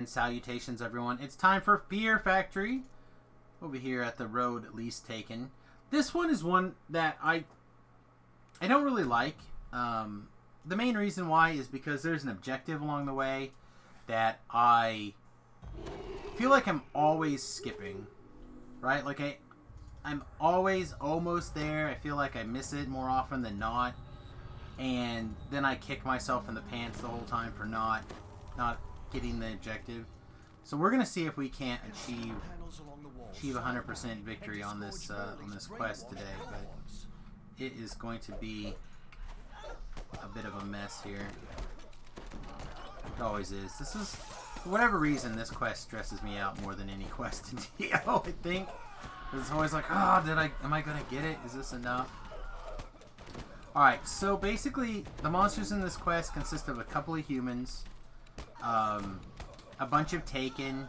And salutations, everyone. It's time for Fear Factory over here at the road least taken. This one is one that I don't really like. The main reason why is because there's an objective along the way that I feel like I'm always skipping, right? Like I'm always almost there. I feel like I miss it more often than not, and then I kick myself in the pants the whole time for not getting the objective. So we're gonna see if we can't achieve 100% victory on this quest today, but it is going to be a bit of a mess here. It always is. This is, for whatever reason, this quest stresses me out more than any quest in DO, I think. It's always like, oh, am I gonna get it? Is this enough? Alright, so basically, the monsters in this quest consist of a couple of humans, a bunch of Taken,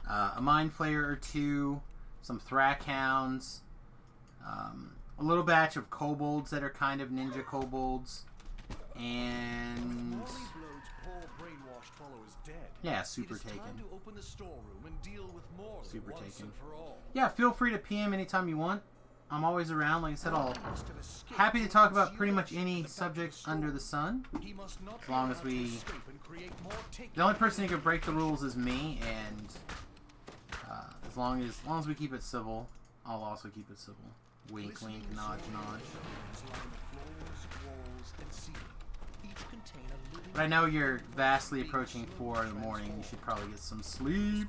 a Mind Flayer or two, some Thrak Hounds, a little batch of kobolds that are kind of ninja kobolds, and yeah, Super Taken. Super Taken. Yeah, feel free to PM anytime you want. I'm always around. Like I said, I'll happy to talk about pretty much any subject under the sun. As long as we... The only person who can break the rules is me, and as long as we keep it civil, I'll also keep it civil. Wink, wink, nudge, nudge. But I know you're vastly approaching 4 in the morning. You should probably get some sleep.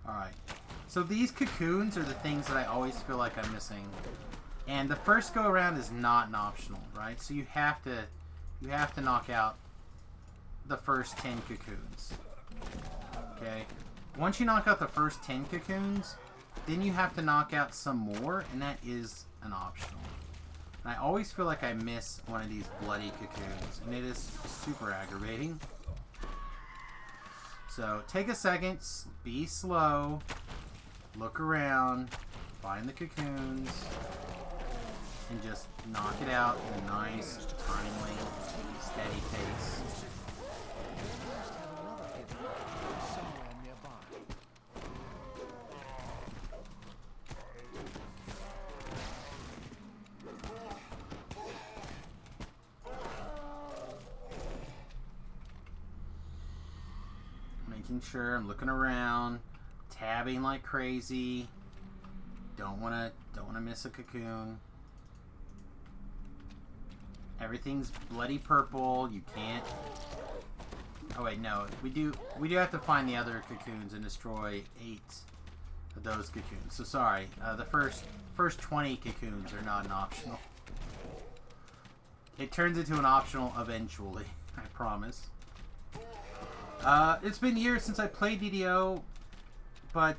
Alright. So these cocoons are the things that I always feel like I'm missing. And the first go around is not an optional, right? So you have to knock out the first 10 cocoons. Okay? Once you knock out the first 10 cocoons, then you have to knock out some more, and that is an optional. And I always feel like I miss one of these bloody cocoons, and it is super aggravating. So take a second, be slow, look around, find the cocoons, and just knock it out in a nice, timely, steady pace. Making sure I'm looking around, tabbing like crazy. Don't wanna miss a cocoon. Everything's bloody purple. You can't. Oh wait, no. We do have to find the other cocoons and destroy 8 of those cocoons. So sorry. The first 20 cocoons are not an optional. It turns into an optional eventually. I promise. It's been years since I played DDO, but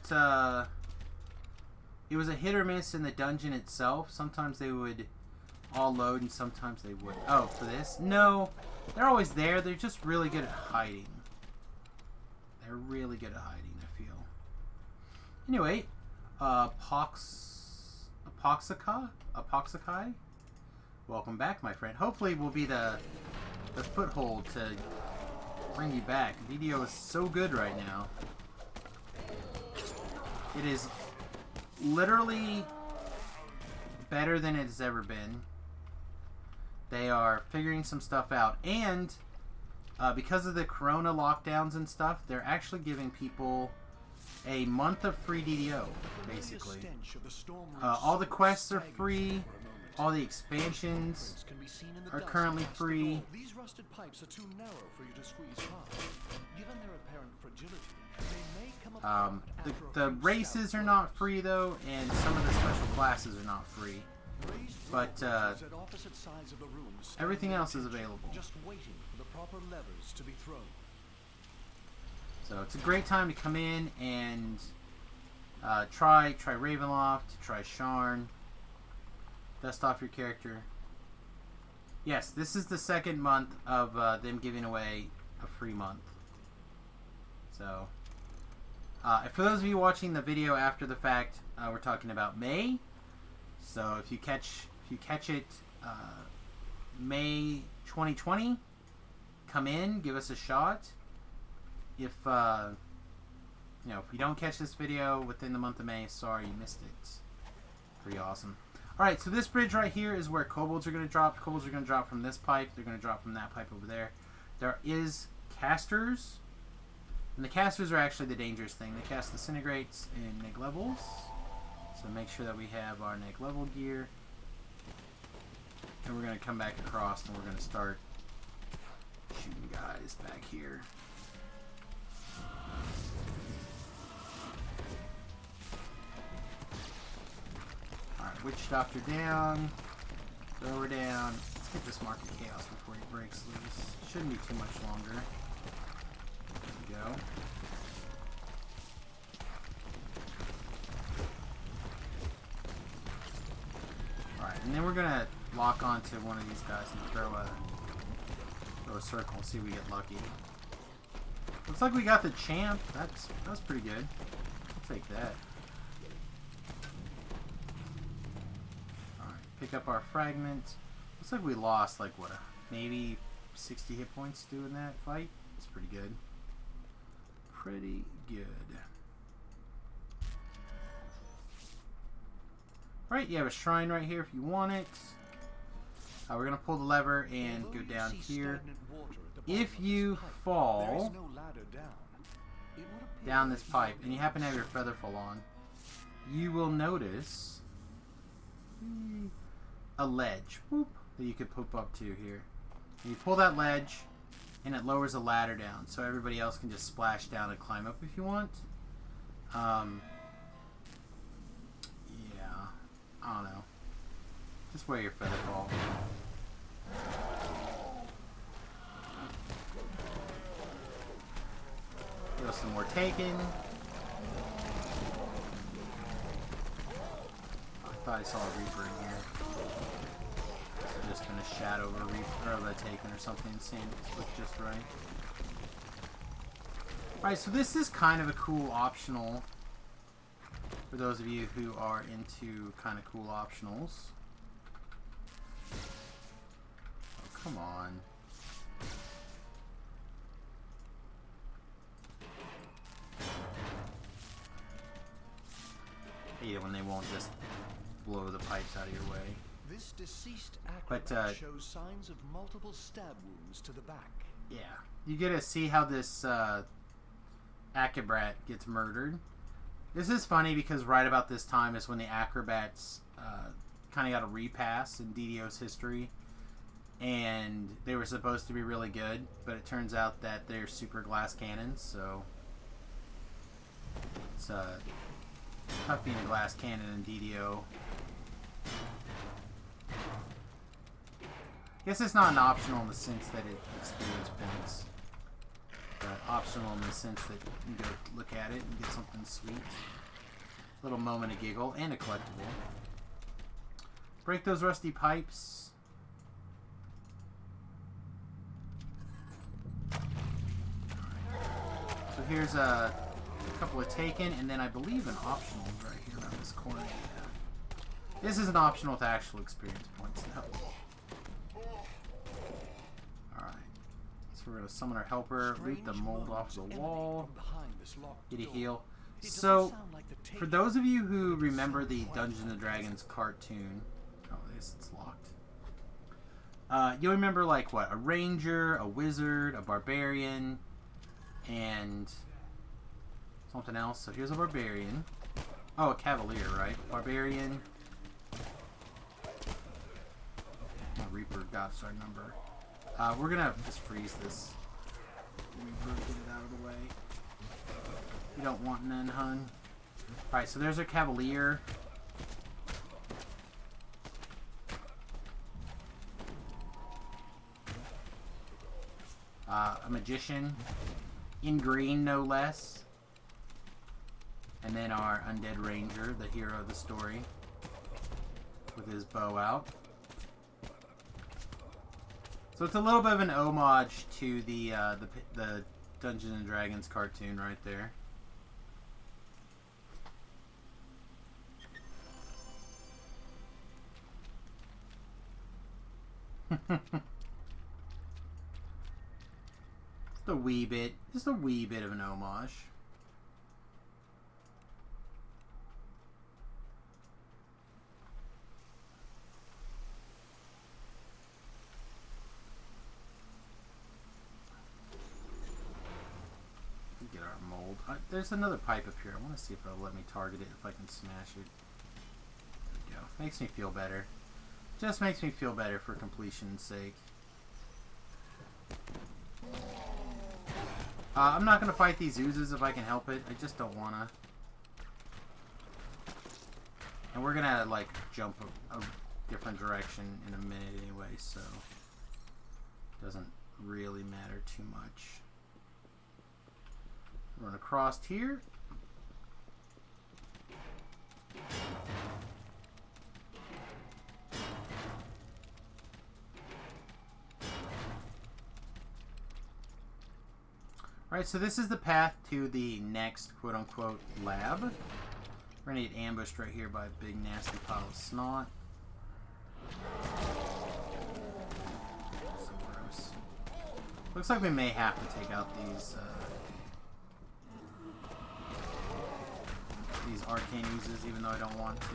it was a hit or miss in the dungeon itself. Sometimes they would all load and sometimes they would. Oh, for this? No, they're always there. They're just really good at hiding. They're really good at hiding, I feel. Anyway, Apoxikai? Welcome back, my friend. Hopefully we'll be the foothold to bring you back. DDO is so good right now. It is literally better than it has ever been. They are figuring some stuff out, and because of the corona lockdowns and stuff, they're actually giving people a month of free DDO, basically. All the quests are free. All the expansions are currently free. These rusted pipes are too narrow for you to squeeze past. Given their apparent fragility, they may come apart. The races are not free though, and some of the special classes are not free. But everything else is available. Just waiting for the proper levers to be thrown. So it's a great time to come in and try Ravenloft, try Sharn. Dust off your character. Yes, this is the second month of them giving away a free month. So, for those of you watching the video after the fact, we're talking about May. So if you catch it May 2020, come in, give us a shot. if you know, if you don't catch this video within the month of May, sorry you missed it. Pretty awesome. Alright, so this bridge right here is where kobolds are going to drop. Kobolds are going to drop from this pipe. They're going to drop from that pipe over there. There is casters. And the casters are actually the dangerous thing. They cast disintegrates in neg levels. So make sure that we have our neg level gear. And we're going to come back across and we're going to start shooting guys back here. Alright, Witch Doctor down. Thrower down. Let's get this Mark of Chaos before he breaks loose. Shouldn't be too much longer. There we go. Alright, and then we're gonna lock onto one of these guys and throw a circle and see if we get lucky. Looks like we got the champ. That's pretty good. I'll take that. Alright, pick up our fragment. Looks like we lost like what, maybe 60 hit points doing that fight. It's pretty good. Pretty good. Alright, you have a shrine right here if you want it. We're going to pull the lever and go down here. If you fall down this pipe and you happen to have your feather fall on, you will notice a ledge that you could poop up to here. And you pull that ledge and it lowers a ladder down so everybody else can just splash down and climb up if you want. Yeah, I don't know. Just where your feather fall. Get some more taken. I thought I saw a Reaper in here. So just gonna shadow a Reaper or the Taken or something insane. This looks just right. Alright, so this is kind of a cool optional for those of you who are into kind of cool optionals. Oh, come on. I hate it when they won't just blow the pipes out of your way. This deceased acrobat shows signs of multiple stab wounds to the back. Yeah, you get to see how this acrobat gets murdered. This is funny because right about this time is when the acrobats kind of got a repass in DDO's history, and they were supposed to be really good, but it turns out that they're super glass cannons, so it's tough being a glass cannon in DDO. I guess it's not an optional in the sense that it experience points, but optional in the sense that you can go look at it and get something sweet. A little moment of giggle and a collectible. Break those rusty pipes. So here's a couple of taken, and then I believe an optional right here around this corner. Yeah. This is an optional with actual experience points though. Alright. So we're going to summon our helper, root the mold off the wall, get a heal. So, for those of you who remember the Dungeons and Dragons cartoon, oh, this it's locked. You'll remember like what? A ranger, a wizard, a barbarian, and something else. So here's a barbarian. Oh, a cavalier, right? Barbarian. Oh, Reaper got us our number. We're gonna just freeze this. Reaper, get it out of the way. You don't want none, hun. Alright, so there's our cavalier. A magician. In green, no less. And then our undead ranger, the hero of the story, with his bow out. So it's a little bit of an homage to the Dungeons and Dragons cartoon right there. Just a wee bit. Just a wee bit of an homage. Get our mold. There's another pipe up here. I want to see if it'll let me target it, if I can smash it. There we go. Makes me feel better. Just makes me feel better for completion's sake. I'm not going to fight these oozes if I can help it. I just don't want to. And we're going to, like, jump a different direction in a minute anyway, so it doesn't really matter too much. Run across here. Alright, so this is the path to the next quote-unquote lab. We're gonna get ambushed right here by a big nasty pile of snot. So gross. Looks like we may have to take out these arcane oozes, even though I don't want to.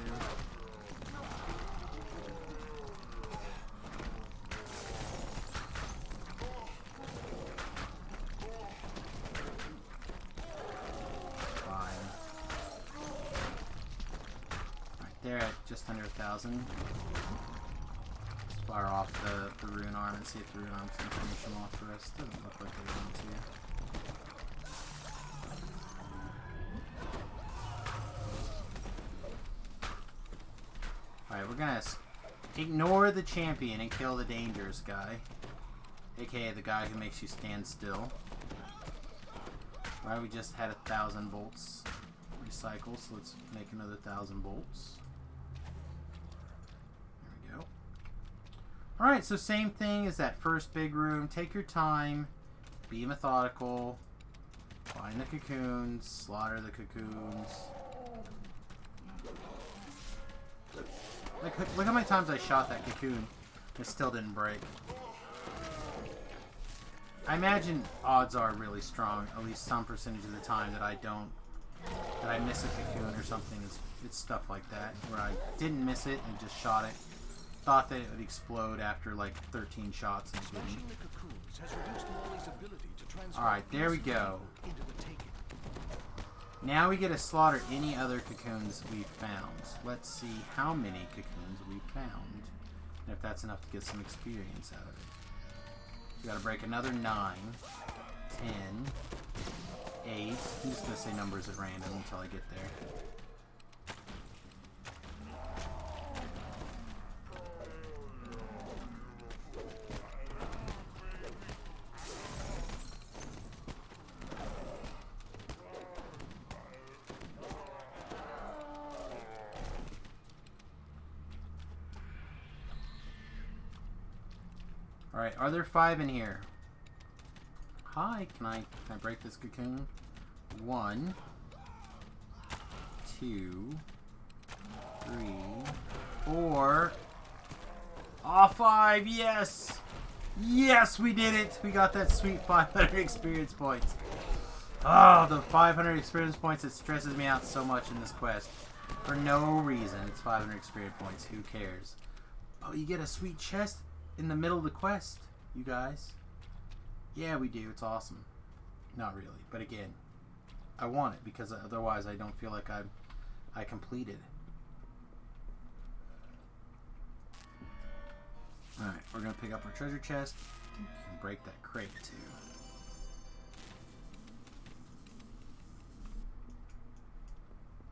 They're at just under 1,000. Let's fire off the rune arm and see if the rune arm's going to finish them off for us. Doesn't look like they want to. Alright, we're going to ignore the champion and kill the dangerous guy. AKA the guy who makes you stand still. Alright, we just had 1,000 bolts recycle, so let's make another 1,000 bolts. Alright, so same thing as that first big room. Take your time. Be methodical. Find the cocoons. Slaughter the cocoons. Look how many times I shot that cocoon. It still didn't break. I imagine odds are really strong, at least some percentage of the time, that I miss a cocoon or something. It's stuff like that, where I didn't miss it and just shot it. Thought that it would explode after like 13 shots and didn't. Alright, there we go. Now we get to slaughter any other cocoons we've found. Let's see how many cocoons we've found. And if that's enough to get some experience out of it. We gotta break another 9, 10, 8. I'm just gonna say numbers at random until I get there. Alright, are there 5 in here? Hi, can I break this cocoon? 1, 2, 3, 4. Ah, 5, yes! Yes, we did it! We got that sweet 500 experience points. Oh, the 500 experience points that stresses me out so much in this quest. For no reason. It's 500 experience points. Who cares? Oh, you get a sweet chest in the middle of the quest, you guys. Yeah, we do. It's awesome. Not really, but again, I want it because otherwise I don't feel like I completed. All right, we're gonna pick up our treasure chest and break that crate too.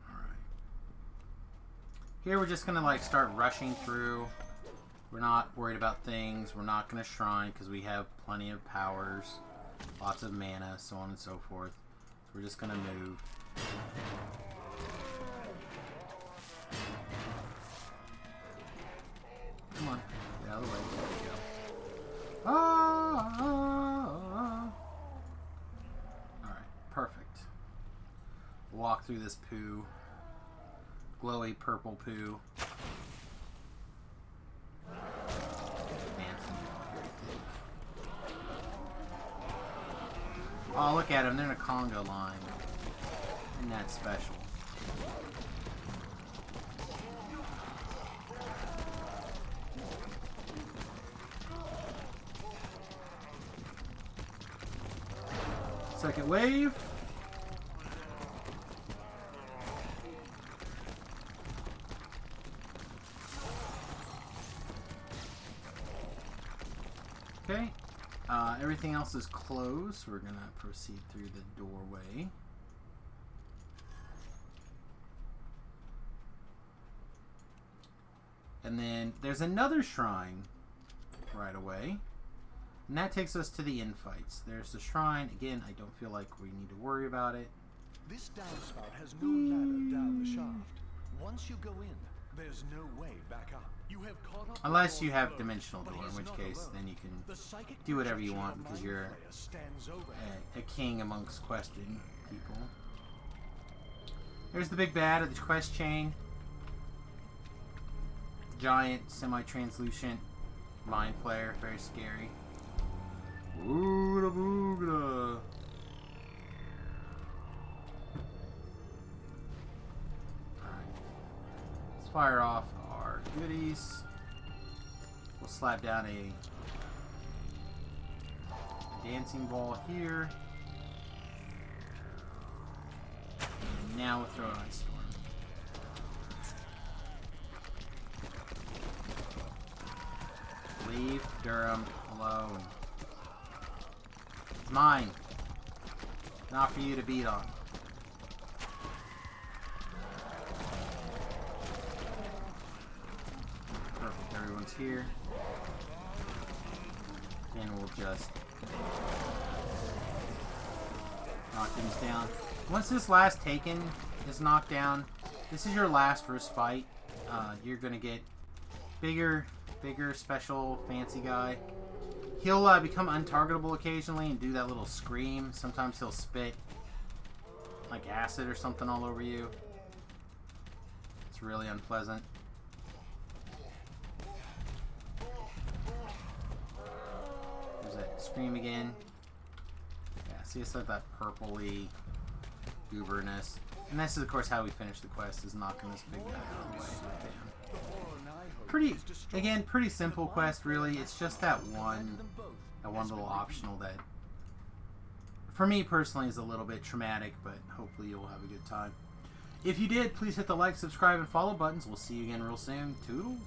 All right. Here we're just gonna like start rushing through. We're not worried about things. We're not going to shrine because we have plenty of powers, lots of mana, so on and so forth. We're just going to move. Come on. Get out of the way. There we go. Ah! Alright, perfect. Walk through this poo. Glowy purple poo. look at them, they're in a Congo line. Isn't that special? Second wave. Okay. Everything else is closed, so we're going to proceed through the doorway. And then there's another shrine right away. And that takes us to the infights. There's the shrine. Again, I don't feel like we need to worry about it. This downspout has no ladder down the shaft. Once you go in, there's no way back up. You have caught up Unless you have dimensional door, in which case then you can do whatever you want because you're a king amongst question people. There's the big bad of the quest chain. Giant, semi-translucent mind flayer, very scary. Ooga booga. Alright. Let's fire off our goodies. We'll slap down a dancing ball here. And now we'll throw an ice storm. Leave Durham alone. It's mine. Not for you to beat on. Perfect, everyone's here. And we'll just knock things down. Once this last taken is knocked down, this is your last respite. You're gonna get bigger, special, fancy guy. He'll become untargetable occasionally and do that little scream. Sometimes he'll spit like acid or something all over you. It's really unpleasant. There's that scream again. Yeah, see, it's like that purpley gooberness. And this is, of course, how we finish the quest, is knocking this big guy out of the way. Pretty simple quest, really. It's just that one little optional that, for me personally, is a little bit traumatic, but hopefully you'll have a good time. If you did, please hit the like, subscribe, and follow buttons. We'll see you again real soon. Toodles!